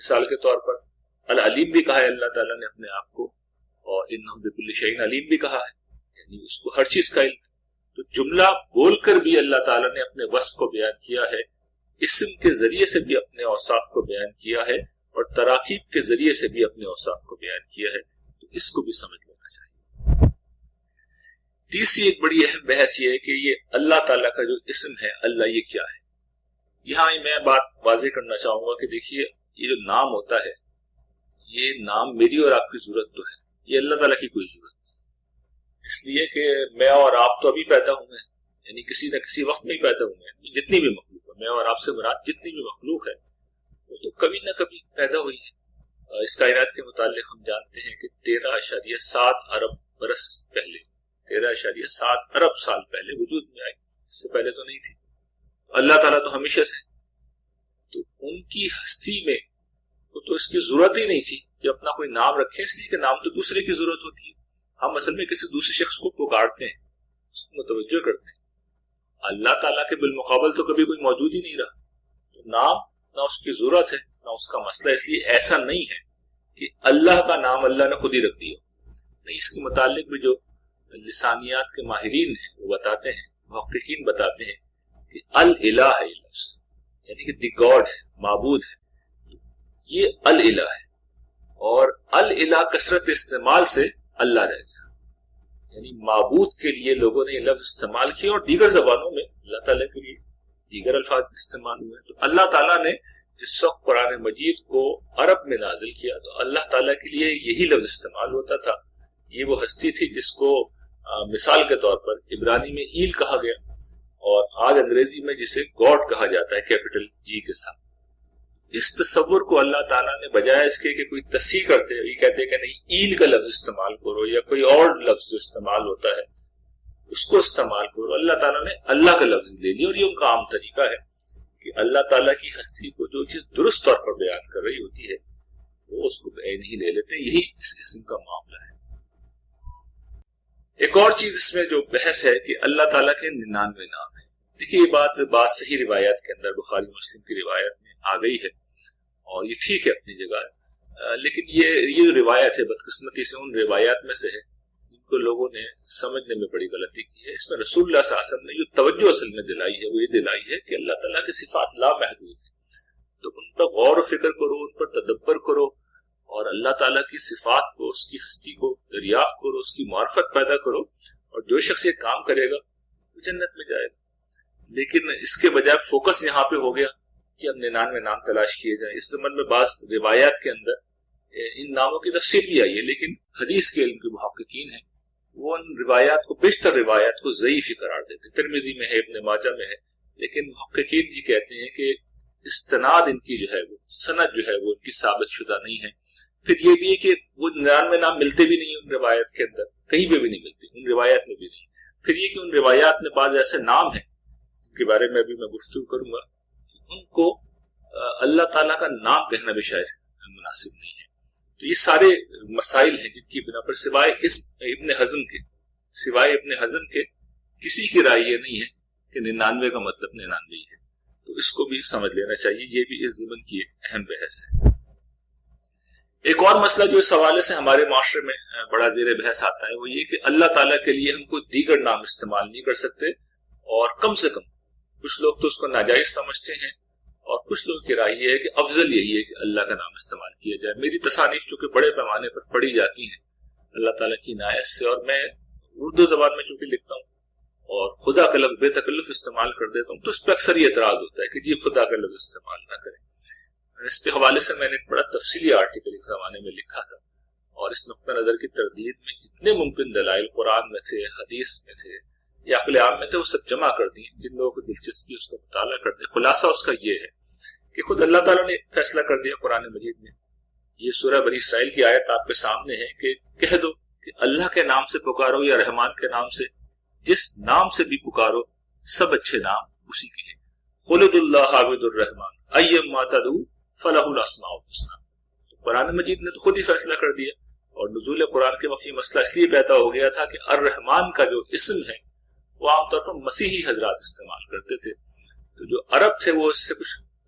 مثال کے طور پر العلیم بھی کہا ہے اللہ تعالیٰ نے اپنے آپ کو، اور انہ بکل شیء علیم بھی کہا ہے، یعنی اس کو ہر چیز کا علم ہے۔ تو جملہ بول کر بھی اللہ تعالیٰ نے اپنے وصف کو بیان کیا ہے، اسم کے ذریعے سے بھی اپنے اوصاف کو بیان کیا ہے، اور تراکیب کے ذریعے سے بھی اپنے اوصاف کو بیان کیا ہے۔ تو اس کو بھی سمجھ لینا چاہیے۔ تیسری ایک بڑی اہم بحث یہ ہے کہ یہ اللہ تعالیٰ کا جو اسم ہے اللہ، یہ کیا ہے۔ یہاں میں بات واضح کرنا چاہوں گا کہ دیکھیے یہ جو نام ہوتا ہے، یہ نام میری اور آپ کی ضرورت تو ہے، یہ اللہ تعالیٰ کی کوئی ضرورت نہیں، اس لیے کہ میں اور آپ تو ابھی پیدا ہوئے ہیں، یعنی کسی نہ کسی وقت میں ہی پیدا ہوئے ہیں۔ جتنی بھی مخلوق ہے، میں اور آپ سے مراد جتنی بھی مخلوق ہے وہ تو کبھی نہ کبھی پیدا ہوئی ہے۔ اس کائنات کے متعلق ہم جانتے ہیں کہ 13.7 ارب برس پہلے، 13.7 ارب سال پہلے وجود میں آئی، اس سے پہلے تو نہیں تھی۔ اللہ تعالیٰ تو ہمیشہ سے، تو ان کی ہستی میں تو اس کی ضرورت ہی نہیں تھی کہ اپنا کوئی نام رکھیں، اس لیے کہ نام تو دوسرے کی ضرورت ہوتی ہے۔ ہم اصل میں کسی دوسرے شخص کو پکارتے ہیں، اس کو متوجہ کرتے ہیں۔ اللہ تعالیٰ کے بالمقابل تو کبھی کوئی موجود ہی نہیں رہا، تو نام نہ اس کی ضرورت ہے نہ اس کا مسئلہ۔ اس لیے ایسا نہیں ہے کہ اللہ کا نام اللہ نے خود ہی رکھ دیا نہیں۔ اس کے متعلق بھی جو لسانیات کے ماہرین ہیں وہ بتاتے ہیں، محققین بتاتے ہیں کہ الالہ ہے یہ لفظ، یعنی کہ دی گاڈ ہے، معبود ہے، یہ الالہ ہے، اور الالہ کثرت استعمال سے اللہ رہ گیا، یعنی معبود کے لیے لوگوں نے یہ لفظ استعمال کیا، اور دیگر زبانوں میں اللہ تعالیٰ کے لیے دیگر الفاظ استعمال ہوئے۔ تو اللہ تعالیٰ نے جس وقت قرآن مجید کو عرب میں نازل کیا تو اللہ تعالیٰ کے لیے یہی لفظ استعمال ہوتا تھا۔ یہ وہ ہستی تھی جس کو مثال کے طور پر عبرانی میں ایل کہا گیا، اور آج انگریزی میں جسے گاڈ کہا جاتا ہے کیپٹل جی کے ساتھ۔ اس تصور کو اللہ تعالیٰ نے بجائے اس کے کہ کوئی تصحیح کرتے یہ کہتے کہ نہیں ایل کا لفظ استعمال کرو یا کوئی اور لفظ جو استعمال ہوتا ہے اس کو استعمال کرو، اللہ تعالیٰ نے اللہ کا لفظ لے لیا، اور یہ ان کا عام طریقہ ہے کہ اللہ تعالیٰ کی ہستی کو جو چیز درست طور پر بیان کر رہی ہوتی ہے وہ اس کو بعین ہی لے لیتے ہیں۔ یہی اس قسم کا معاملہ ہے۔ ایک اور چیز اس میں جو بحث ہے کہ اللہ تعالیٰ کے 99 نام ہیں۔ دیکھیے یہ بات صحیح روایات کے اندر بخاری مسلم کی روایت میں آ گئی ہے، اور یہ ٹھیک ہے اپنی جگہ، لیکن یہ روایت ہے بدقسمتی سے ان روایات میں سے ہے جن کو لوگوں نے سمجھنے میں بڑی غلطی کی ہے۔ اس میں رسول اللہ صلی اللہ علیہ وسلم نے جو توجہ اصل میں دلائی ہے وہ یہ دلائی ہے کہ اللہ تعالیٰ کے صفات لامحدود ہیں، تو ان پر غور و فکر کرو، ان پر تدبر کرو، اور اللہ تعالیٰ کی صفات کو، اس کی ہستی کو دریافت کرو، اس کی معرفت پیدا کرو، اور جو شخص یہ کام کرے گا وہ جنت میں جائے گا۔ لیکن اس کے بجائے فوکس یہاں پہ ہو گیا کہ اب 99 نام تلاش کیے جائیں۔ اس زمن میں بعض روایات کے اندر ان ناموں کی تفصیل بھی آئی ہے، لیکن حدیث کے علم کے محققین ہیں وہ ان روایات کو، بیشتر روایات کو ضعیف ہی قرار دیتے ہیں۔ ترمذی میں ہے، ابن ماجہ میں ہے، لیکن محققین یہ کہتے ہیں کہ استناد ان کی جو ہے وہ سند جو ہے وہ ان کی ثابت شدہ نہیں ہے۔ پھر یہ بھی ہے کہ وہ 99 نام ملتے بھی نہیں ان روایات کے اندر، کہیں بھی نہیں ملتے، ان روایات میں بھی نہیں۔ پھر یہ کہ ان روایات میں بعض ایسے نام ہیں جن کے بارے میں ابھی میں گفتگو کروں گا، ان کو اللہ تعالیٰ کا نام کہنا بھی شاید مناسب نہیں ہے۔ تو یہ سارے مسائل ہیں جن کی بنا پر سوائے ابن حزم کے کسی کی رائے یہ نہیں ہے کہ 99 کا مطلب 99 ہے، تو اس کو بھی سمجھ لینا چاہیے۔ یہ بھی اس ضمن کی ایک اہم بحث ہے۔ ایک اور مسئلہ جو اس حوالے سے ہمارے معاشرے میں بڑا زیر بحث آتا ہے وہ یہ کہ اللہ تعالیٰ کے لیے ہم کوئی دیگر نام استعمال نہیں کر سکتے، اور کم سے کم کچھ لوگ تو اس کو ناجائز سمجھتے ہیں، اور کچھ لوگوں کی رائے یہ ہے کہ افضل یہی ہے کہ اللہ کا نام استعمال کیا جائے۔ میری تصانیف چونکہ بڑے پیمانے پر پڑھی جاتی ہیں اللہ تعالیٰ کی عنایت سے، اور میں اردو زبان میں چونکہ لکھتا ہوں اور خدا کا لفظ بے تکلف استعمال کر دیتا ہوں، تو اس پہ اکثر یہ اعتراض ہوتا ہے کہ جی خدا کا لفظ استعمال نہ کریں۔ اس پہ حوالے سے میں نے ایک بڑا تفصیلی آرٹیکل ایک زمانے میں لکھا تھا، اور اس نقطہ نظر کی تردید میں جتنے ممکن دلائل قرآن میں تھے، حدیث میں تھے یا عقل عام میں تھے، وہ سب جمع کر دیے۔ جن لوگوں کو دلچسپی اس کا مطالعہ کرتے، خلاصہ اس کا یہ ہے کہ خود اللہ تعالیٰ نے فیصلہ کر دیا قرآن مجید میں۔ یہ سورہ بنی اسرائیل کی آیت آپ کے سامنے ہے کہ کہہ دو کہ اللہ کے نام سے پکارو یا رحمان کے نام سے، جس نام سے بھی پکارو سب اچھے نام اسی کے ہیں۔ خلد اللہ عابد الرحمان ایما تدعو فلہ الاسماء الحسنی۔ قرآن مجید نے تو خود ہی فیصلہ کر دیا، اور نزول قرآن کے وقت یہ مسئلہ اس لیے پیدا ہو گیا تھا کہ الرحمان کا جو اسم ہے وہ عام طور پر مسیحی حضرات استعمال کرتے تھے، تو جو عرب تھے وہ اس سے کچھ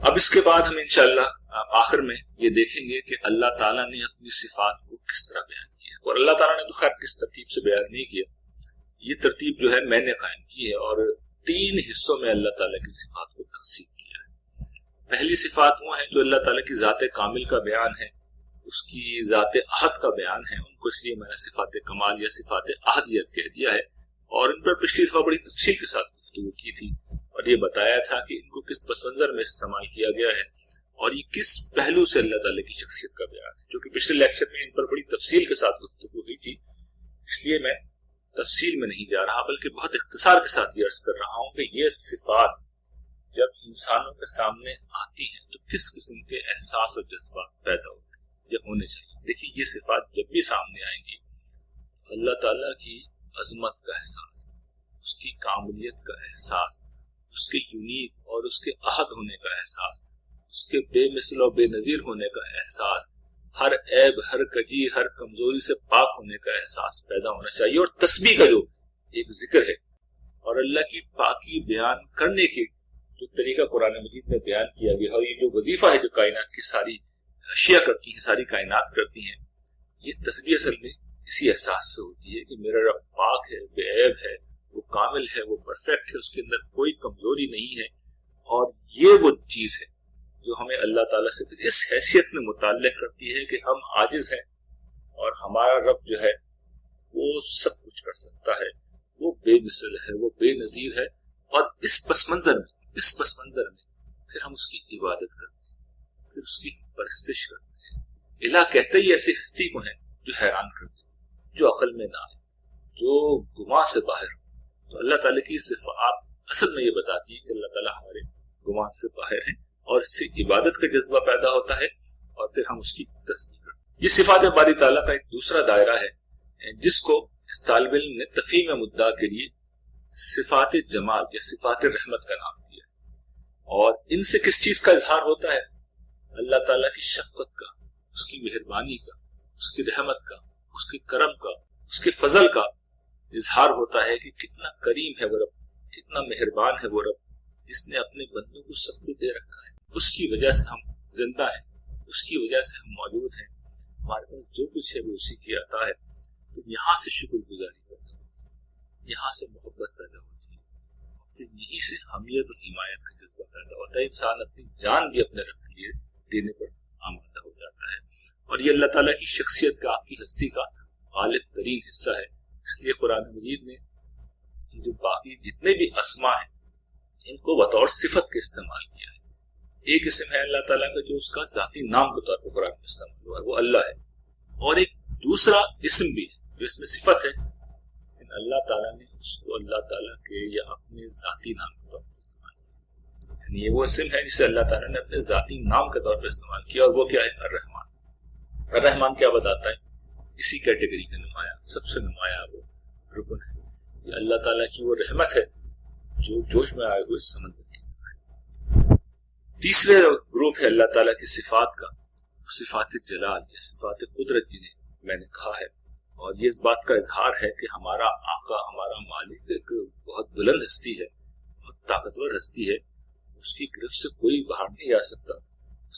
اب اس کے بعد ہم انشاءاللہ آخر میں یہ دیکھیں گے کہ اللہ تعالیٰ نے اپنی صفات کو کس طرح بیان کیا، اور اللہ تعالیٰ نے تو خیر کس ترتیب سے بیان نہیں کیا، یہ ترتیب جو ہے میں نے قائم کی ہے، اور 3 حصوں میں اللہ تعالیٰ کی صفات کو تقسیم کیا ہے۔ پہلی صفات وہ ہیں جو اللہ تعالیٰ کی ذات کامل کا بیان ہے، اس کی ذات احد کا بیان ہے، ان کو اس لیے میں نے صفات کمال یا صفات احدیت کہہ دیا ہے، اور ان پر پچھلی دفعہ بڑی تفصیل کے ساتھ گفتگو کی تھی، اور یہ بتایا تھا کہ ان کو کس پس منظر میں استعمال کیا گیا ہے، اور یہ کس پہلو سے اللہ تعالیٰ کی شخصیت کا بیان ہے، جو کہ پچھلے لیکچر میں ان پر بڑی تفصیل کے ساتھ گفتگو ہوئی تھی، اس لیے میں تفصیل میں نہیں جا رہا، بلکہ بہت اختصار کے ساتھ یہ عرض کر رہا ہوں کہ یہ صفات جب انسانوں کے سامنے آتی ہیں تو کس قسم کے احساس اور جذبات پیدا ہوتے ہیں، یہ ہونے چاہیے۔ دیکھیے یہ صفات جب بھی سامنے آئیں گی، اللہ تعالیٰ کی عظمت کا احساس، اس کی کاملیت کا احساس، اس کے یونیک اور اس کے احد ہونے کا احساس، اس کے بے مثل و بے نظیر ہونے کا احساس، ہر عیب، ہر کجی، ہر کمزوری سے پاک ہونے کا احساس پیدا ہونا چاہیے، اور تسبیح کا جو ایک ذکر ہے اور اللہ کی پاکی بیان کرنے کی جو طریقہ قرآن مجید میں بیان کیا گیا، اور یہ جو وظیفہ ہے جو کائنات کی ساری اشیاء کرتی ہیں، ساری کائنات کرتی ہیں، یہ تسبیح اصل میں اسی احساس سے ہوتی ہے کہ میرا رب پاک ہے، بے عیب ہے، وہ کامل ہے، وہ پرفیکٹ ہے، اس کے اندر کوئی کمزوری نہیں ہے، اور یہ وہ چیز ہے جو ہمیں اللہ تعالیٰ سے پھر اس حیثیت میں متعلق کرتی ہے کہ ہم عاجز ہیں، اور ہمارا رب جو ہے وہ سب کچھ کر سکتا ہے، وہ بے مثل ہے، وہ بے نظیر ہے، اور اس پس منظر میں پھر ہم اس کی عبادت کرتے ہیں، پھر اس کی پرستش کرتے ہیں۔ الہ کہتے ہی ایسی ہستی کو ہیں جو حیران کرتے ہیں، جو عقل میں نہ آئے، جو گمان سے باہر ہو۔ تو اللہ تعالیٰ کی صفات اصل میں یہ بتاتی ہے کہ اللہ تعالیٰ ہمارے گمان سے باہر ہیں، اور اس سے عبادت کا جذبہ پیدا ہوتا ہے، اور پھر ہم اس کی تسبیح کرتے ہیں۔ یہ صفات باری تعالیٰ کا ایک دوسرا دائرہ ہے جس کو اس طالب علم نے تفہیم مدعا کے لیے صفات جمال یا صفات رحمت کا نام دیا ہے، اور ان سے کس چیز کا اظہار ہوتا ہے؟ اللہ تعالیٰ کی شفقت کا، اس کی مہربانی کا، اس کی رحمت کا، اس کے کرم کا، اس کے فضل کا اظہار ہوتا ہے کہ کتنا کریم ہے وہ رب، کتنا مہربان ہے وہ رب، جس نے اپنے بندوں کو سب کچھ دے رکھا ہے، اس کی وجہ سے ہم زندہ ہیں، اس کی وجہ سے ہم موجود ہیں، ہمارے پاس جو کچھ ہے وہ اسی کی عطا ہے۔ تو یہاں سے شکر گزاری پیدا ہوتی ہے، یہاں سے محبت پیدا ہوتی ہے، پھر یہیں سے حمیت اور حمایت کا جذبہ پیدا ہوتا ہے، انسان اپنی جان بھی اپنے رب کے لیے دینے پر آمادہ ہو جاتا ہے، اور یہ اللہ تعالیٰ کی شخصیت کا، آپ کی ہستی کا غالب ترین حصہ ہے۔ اس لیے قرآن مجید نے جو باقی جتنے بھی اسما ہیں ان کو بطور صفت کے استعمال کیا ہے۔ ایک اسم ہے اللہ تعالیٰ کا جو اس کا ذاتی نام کے طور پر قرآن میں استعمال ہوا ہے، وہ اللہ ہے، اور ایک دوسرا اسم بھی ہے جو اس میں صفت ہے، لیکن اللہ تعالیٰ نے اس کو اللہ تعالیٰ کے یا اپنے ذاتی نام کے طور پر استعمال کیا، یعنی یہ وہ اسم ہے جسے اللہ تعالیٰ نے اپنے ذاتی نام کے طور پر استعمال کیا، اور وہ کیا ہے؟ الرحمن۔ الرحمن کیا بتاتا ہے؟ اسی کیٹیگری کا نمایاں، سب سے نمایاں وہ رکن ہے، یہ اللہ تعالیٰ کی وہ رحمت ہے جو جوش میں آئے ہوئے سمندر کی طرح ہے۔ تیسرے گروپ ہے اللہ تعالیٰ کی صفات کا، صفات جلال یا صفات قدرت جنہیں میں نے کہا ہے، اور یہ اس بات کا اظہار ہے کہ ہمارا آقا، ہمارا مالک ایک بہت بلند ہستی ہے، بہت طاقتور ہستی ہے، اس کی گرفت سے کوئی باہر نہیں آ سکتا،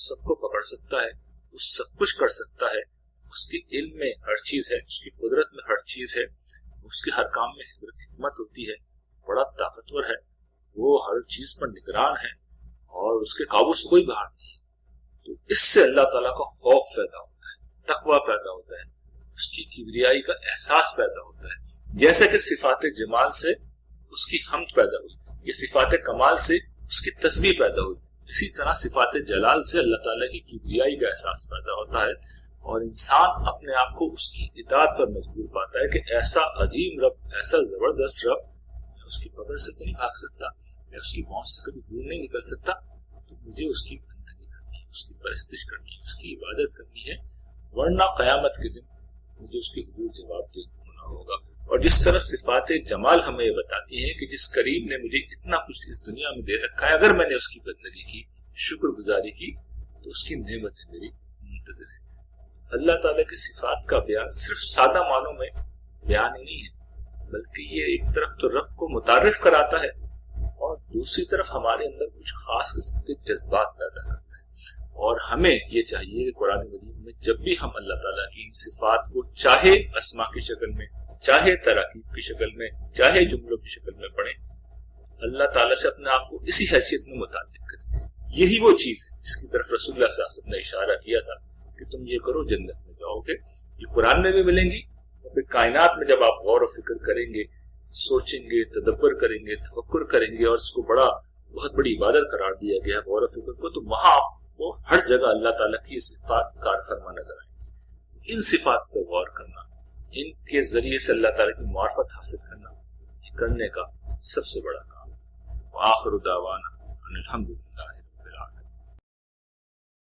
سب کو پکڑ سکتا ہے، وہ سب کچھ کر سکتا ہے، اس کے علم میں ہر چیز ہے، اس کی قدرت میں ہر چیز ہے، اس کے ہر کام میں حکمت ہوتی ہے، بڑا طاقتور ہے، وہ ہر چیز پر نگران ہے، اور اس کے قابو سے کوئی باہر نہیں ہے۔ تو اس سے اللہ تعالیٰ کا خوف پیدا ہوتا ہے، تقویٰ پیدا ہوتا ہے، اس کی کبریائی کا احساس پیدا ہوتا ہے، جیسا کہ صفات جمال سے اس کی حمد پیدا ہوئی، یہ صفات کمال سے اس کی تسبیح پیدا ہوئی، اسی طرح صفات جلال سے اللہ تعالیٰ کی کبریائی کا احساس پیدا ہوتا ہے، اور انسان اپنے آپ کو اس کی اطاعت پر مجبور پاتا ہے کہ ایسا عظیم رب، ایسا زبردست رب، میں اس کی پکڑ سے تو نہیں بھاگ سکتا، میں اس کی پہنچ سے کبھی دور نہیں نکل سکتا، تو مجھے اس کی بندگی کرنی ہے، اس کی پرستش کرنی ہے، اس کی عبادت کرنی ہے، ورنہ قیامت کے دن مجھے اس کے حضور جواب دینا ہوگا۔ اور جس طرح صفات جمال ہمیں یہ بتاتی ہیں کہ جس کریم نے مجھے اتنا کچھ اس دنیا میں دے رکھا ہے، اگر میں نے اس کی بندگی کی، شکر گزاری کی، تو اس کی نعمتیں میری منتظر ہیں۔ اللہ تعالیٰ کی صفات کا بیان صرف سادہ معنوں میں بیان ہی نہیں ہے، بلکہ یہ ایک طرف تو رب کو متعارف کراتا ہے، اور دوسری طرف ہمارے اندر کچھ خاص قسم کے جذبات پیدا کرتا ہے، اور ہمیں یہ چاہیے کہ قرآن مجید میں جب بھی ہم اللہ تعالیٰ کی ان صفات کو چاہے اسما کی شکل میں، چاہے تراکیب کی شکل میں، چاہے جملوں کی شکل میں پڑھیں، اللہ تعالیٰ سے اپنے آپ کو اسی حیثیت میں متعلق کریں۔ یہی وہ چیز ہے جس کی طرف رسول اللہ صلی اللہ علیہ وسلم نے اشارہ کیا تھا کہ تم یہ کرو جنت میں جاؤ گے۔ یہ قرآن میں بھی ملیں گی، اور پھر کائنات میں جب آپ غور و فکر کریں گے، سوچیں گے، تدبر کریں گے، تفکر کریں گے، اور اس کو بہت بڑی عبادت قرار دیا گیا غور و فکر کو، تو وہاں آپ کو ہر جگہ اللہ تعالیٰ کی صفات کار فرما نظر آئیں گی۔ ان صفات پہ غور کرنا، ان کے ذریعے سے اللہ تعالیٰ کی معرفت حاصل کرنا، یہ کرنے کا سب سے بڑا کام ہے۔ وآخر دعوانا ان الحمدللہ